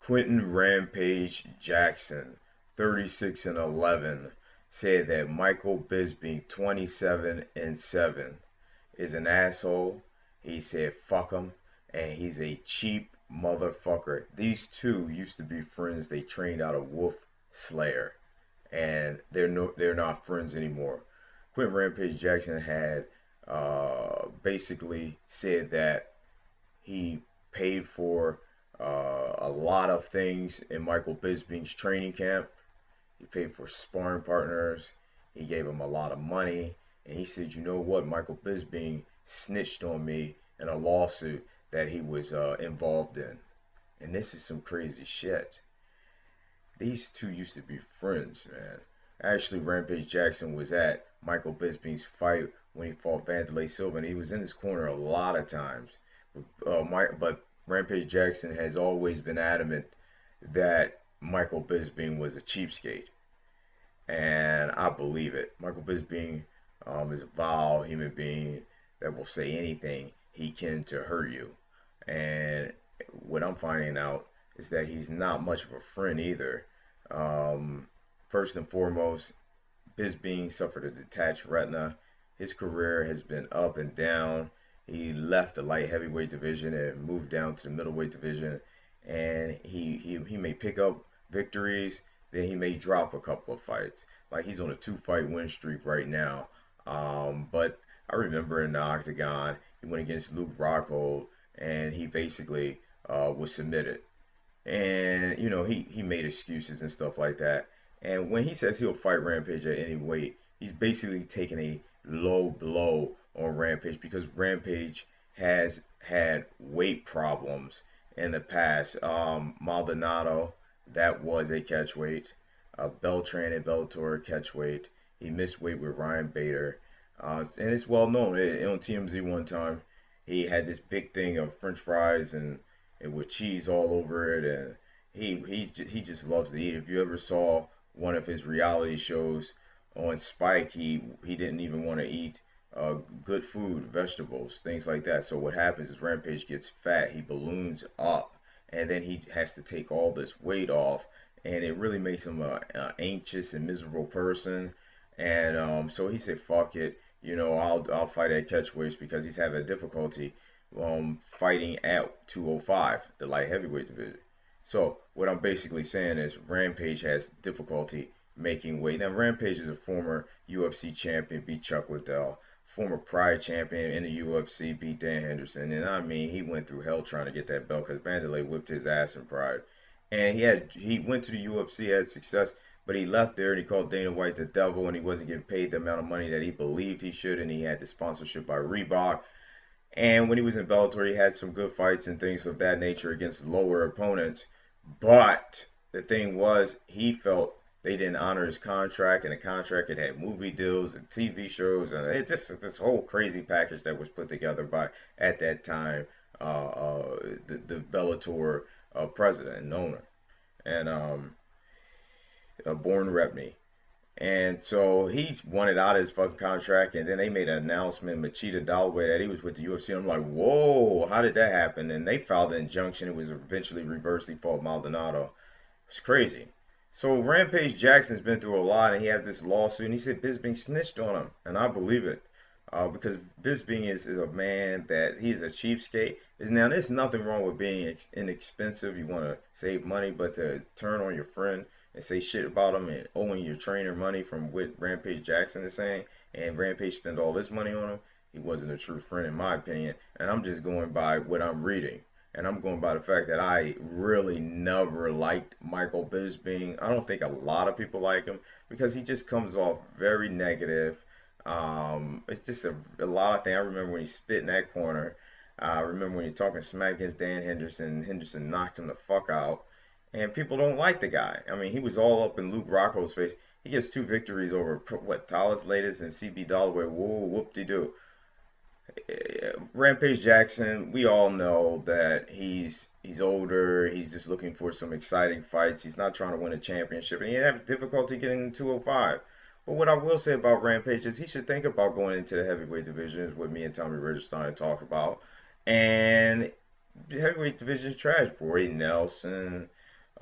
Quentin Rampage Jackson, 36-11, said that Michael Bisping, 27-7, is an asshole. He said fuck him, and he's a cheap motherfucker. These two used to be friends. They trained out of Wolf Slayer, and they're not friends anymore. Quentin Rampage Jackson had basically said that he paid for a lot of things in Michael Bisping's training camp. He paid for sparring partners. He gave him a lot of money. And he said, you know what? Michael Bisping snitched on me in a lawsuit that he was involved in. And this is some crazy shit. These two used to be friends, man. Actually, Rampage Jackson was at Michael Bisping's fight when he fought Vanderlei Silva, and he was in his corner a lot of times. But Rampage Jackson has always been adamant that Michael Bisping was a cheapskate, and I believe it. Michael Bisping is a vile human being that will say anything he can to hurt you, and what I'm finding out is that he's not much of a friend either. Um, First and foremost, Bisping suffered a detached retina. His career has been up and down. He left the light heavyweight division and moved down to the middleweight division. And he may pick up victories, then he may drop a couple of fights. Like he's on a 2-fight win streak right now. But I remember in the octagon, he went against Luke Rockhold, and he basically was submitted. And he made excuses and stuff like that. And when he says he'll fight Rampage at any weight, he's basically taking a low blow on Rampage because Rampage has had weight problems in the past. Maldonado, that was a catch weight. Beltran and Bellator catch weight. He missed weight with Ryan Bader. And it's well known. On TMZ one time, he had this big thing of French fries and with cheese all over it, and he just loves to eat. If you ever saw one of his reality shows on Spike, he didn't even want to eat good food, vegetables, things like that. So what happens is Rampage gets fat, he balloons up, and then he has to take all this weight off, and it really makes him a anxious and miserable person. And so he said, "Fuck it, I'll fight at catchweights because he's having difficulty fighting at 205, the light heavyweight division." So what I'm basically saying is Rampage has difficulty making weight. Now Rampage is a former UFC champion, beat Chuck Liddell, former Pride champion in the UFC, beat Dan Henderson, and I mean he went through hell trying to get that belt because Vanderlei whipped his ass in Pride, and he went to the UFC, had success, but he left there and he called Dana White the devil, and he wasn't getting paid the amount of money that he believed he should, and he had the sponsorship by Reebok. And when he was in Bellator, he had some good fights and things of that nature against lower opponents. But the thing was, he felt they didn't honor his contract, and the contract had movie deals and TV shows, and it just this whole crazy package that was put together by at that time the Bellator president and owner, and Born Repney. And so he wanted out of his fucking contract, and then they made an announcement, Machida Dalloway, that he was with the UFC. I'm like, whoa, how did that happen? And they filed an injunction. It was eventually reversed. He fought Maldonado. It's crazy. So Rampage Jackson's been through a lot, and he had this lawsuit, and he said Bisping snitched on him, and I believe it. Because Bisping is a man that he's a cheapskate. Now, there's nothing wrong with being inexpensive. You want to save money, but to turn on your friend and say shit about him and owing your trainer money from what Rampage Jackson is saying, and Rampage spent all this money on him, he wasn't a true friend in my opinion. And I'm just going by what I'm reading. And I'm going by the fact that I really never liked Michael Bisping. I don't think a lot of people like him because he just comes off very negative. It's just a lot of things. I remember when he spit in that corner. I remember when he talking smack against Dan Henderson. Henderson knocked him the fuck out. And people don't like the guy. I mean, he was all up in Luke Rockhold's face. He gets two victories over, what, Talis Latest and CB Dalloway. Whoa, whoop-de-doo. Rampage Jackson, we all know that he's older. He's just looking for some exciting fights. He's not trying to win a championship, and he have difficulty getting in 205. But what I will say about Rampage is he should think about going into the heavyweight division, is what me and Tommy Ridgestein talk about. And the heavyweight division is trash. Roy Nelson,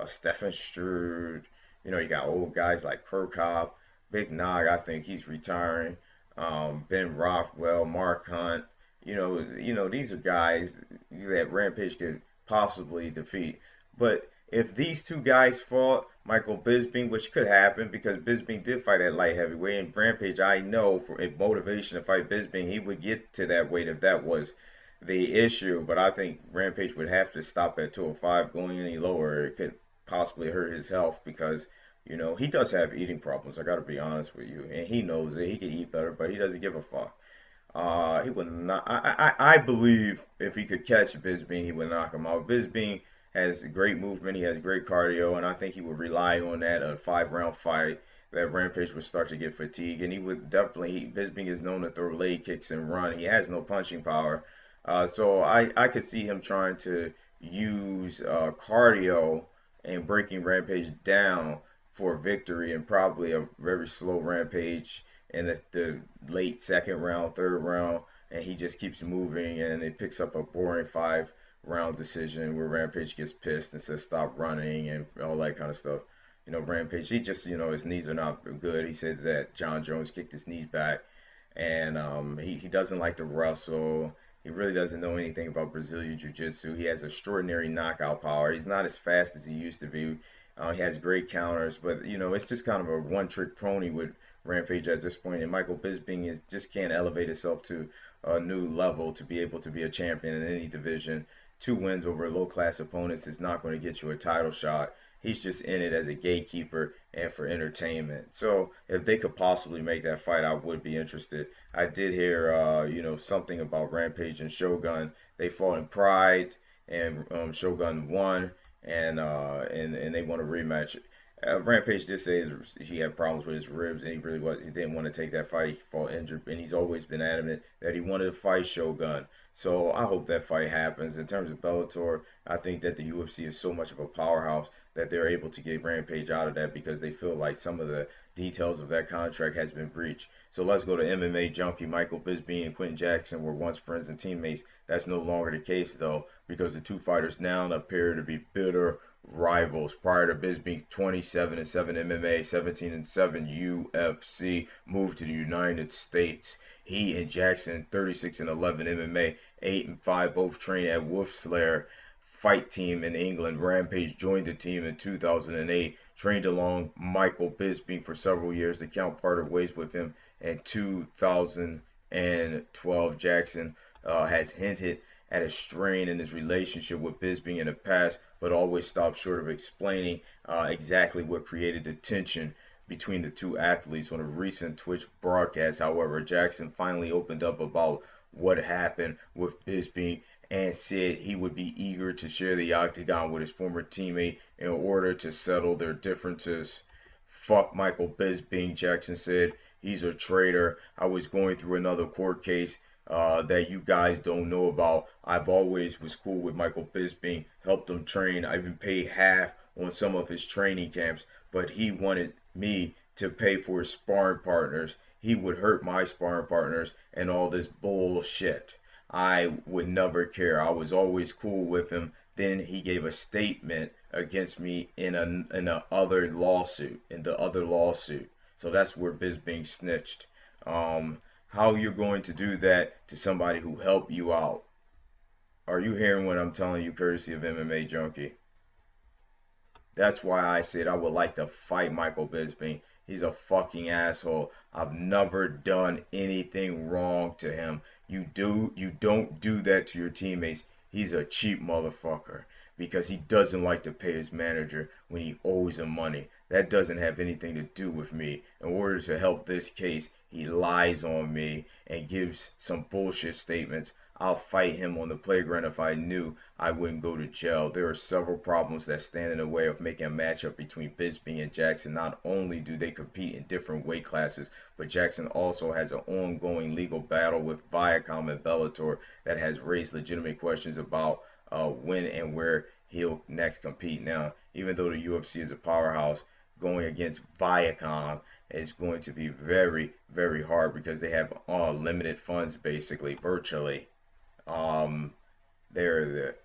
Stephen Strude. You got old guys like Kirkhoff, Big Nog. I think he's retiring. Ben Rothwell, Mark Hunt. These are guys that Rampage could possibly defeat. But if these two guys fought, Michael Bisping, which could happen because Bisping did fight at light heavyweight, and Rampage, I know for a motivation to fight Bisping, he would get to that weight if that was the issue. But I think Rampage would have to stop at 205. Going any lower, it could possibly hurt his health because he does have eating problems. I got to be honest with you, and he knows it. He could eat better, but he doesn't give a fuck. He would not. I believe if he could catch Bisping, he would knock him out. Bisping has great movement. He has great cardio, and I think he would rely on that a 5-round fight. That Rampage would start to get fatigued, and he would definitely. Bisping is known to throw leg kicks and run. He has no punching power, so I could see him trying to use cardio and breaking Rampage down for victory, and probably a very slow Rampage in the late second round, third round, and he just keeps moving, and it picks up a boring 5-round decision where Rampage gets pissed and says stop running and all that kind of stuff. Rampage, he just, his knees are not good. He says that John Jones kicked his knees back, and he doesn't like to wrestle. He really doesn't know anything about Brazilian Jiu-Jitsu. He has extraordinary knockout power. He's not as fast as he used to be. He has great counters, but it's just kind of a one-trick pony with Rampage at this point. And Michael Bisping just can't elevate himself to a new level to be able to be a champion in any division. 2 wins over low-class opponents is not going to get you a title shot. He's just in it as a gatekeeper and for entertainment. So if they could possibly make that fight, I would be interested. I did hear, something about Rampage and Shogun. They fought in Pride, and Shogun won, and they want a rematch. Rampage did say he had problems with his ribs, and he didn't want to take that fight. He fought injured, and he's always been adamant that he wanted to fight Shogun. So I hope that fight happens. In terms of Bellator, I think that the UFC is so much of a powerhouse that they're able to get Rampage out of that because they feel like some of the details of that contract has been breached. So let's go to MMA junkie. Michael Bisping and Quentin Jackson were once friends and teammates. That's no longer the case though, because the two fighters now appear to be bitter rivals. Prior to Bisping 27-7 MMA, 17-7 UFC, moved to the United States. He and Jackson 36-11 MMA, 8-5, both trained at Wolfslayer Fight Team in England. Rampage joined the team in 2008, trained along Michael Bisping for several years. The Count parted ways with him in 2012. Jackson has hinted at a strain in his relationship with Bisping in the past, but always stopped short of explaining exactly what created the tension between the two athletes. On a recent Twitch broadcast, however, Jackson finally opened up about what happened with Bisping and said he would be eager to share the octagon with his former teammate in order to settle their differences. Fuck Michael Bisping, Jackson said. He's a traitor. I was going through another court case that you guys don't know about. I've always was cool with Michael Bisping, helped him train. I even paid half on some of his training camps, but he wanted me to pay for his sparring partners. He would hurt my sparring partners and all this bullshit. I would never care. I was always cool with him. Then he gave a statement against me in the other lawsuit. So that's where Bisping snitched. How you're going to do that to somebody who helped you out? Are you hearing what I'm telling you, courtesy of MMA Junkie? That's why I said I would like to fight Michael Bisping. He's a fucking asshole. I've never done anything wrong to him. You don't do that to your teammates. He's a cheap motherfucker because he doesn't like to pay his manager when he owes him money. That doesn't have anything to do with me. In order to help this case, he lies on me and gives some bullshit statements. I'll fight him on the playground if I knew I wouldn't go to jail. There are several problems that stand in the way of making a matchup between Bisping and Jackson. Not only do they compete in different weight classes, but Jackson also has an ongoing legal battle with Viacom and Bellator that has raised legitimate questions about when and where he'll next compete. Now, even though the UFC is a powerhouse, going against Viacom is going to be very, very hard because they have limited funds, basically, virtually. They're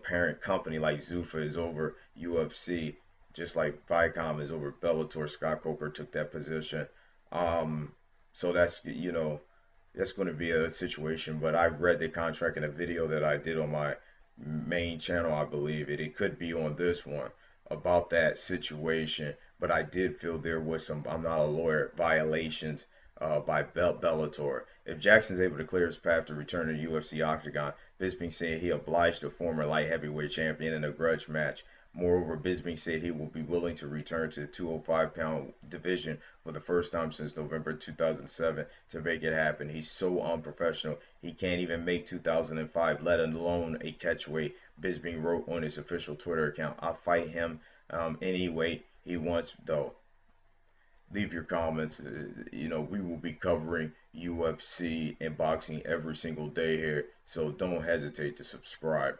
parent company like Zuffa is over UFC, just like Viacom is over Bellator. Scott Coker took that position. Um, so that's going to be a situation. But I've read the contract in a video that I did on my main channel, I believe it. It could be on this one about that situation. But I did feel there was some, I'm not a lawyer, violations by Bellator. If Jackson's able to clear his path to return to the UFC octagon, Bisping said he obliged the former light heavyweight champion in a grudge match. Moreover, Bisping said he will be willing to return to the 205-pound division for the first time since November 2007 to make it happen. He's so unprofessional, he can't even make 2005, let alone a catchweight. Bisping wrote on his official Twitter account, "I'll fight him any weight he wants, though." Leave your comments. We will be covering UFC and boxing every single day here, so don't hesitate to subscribe.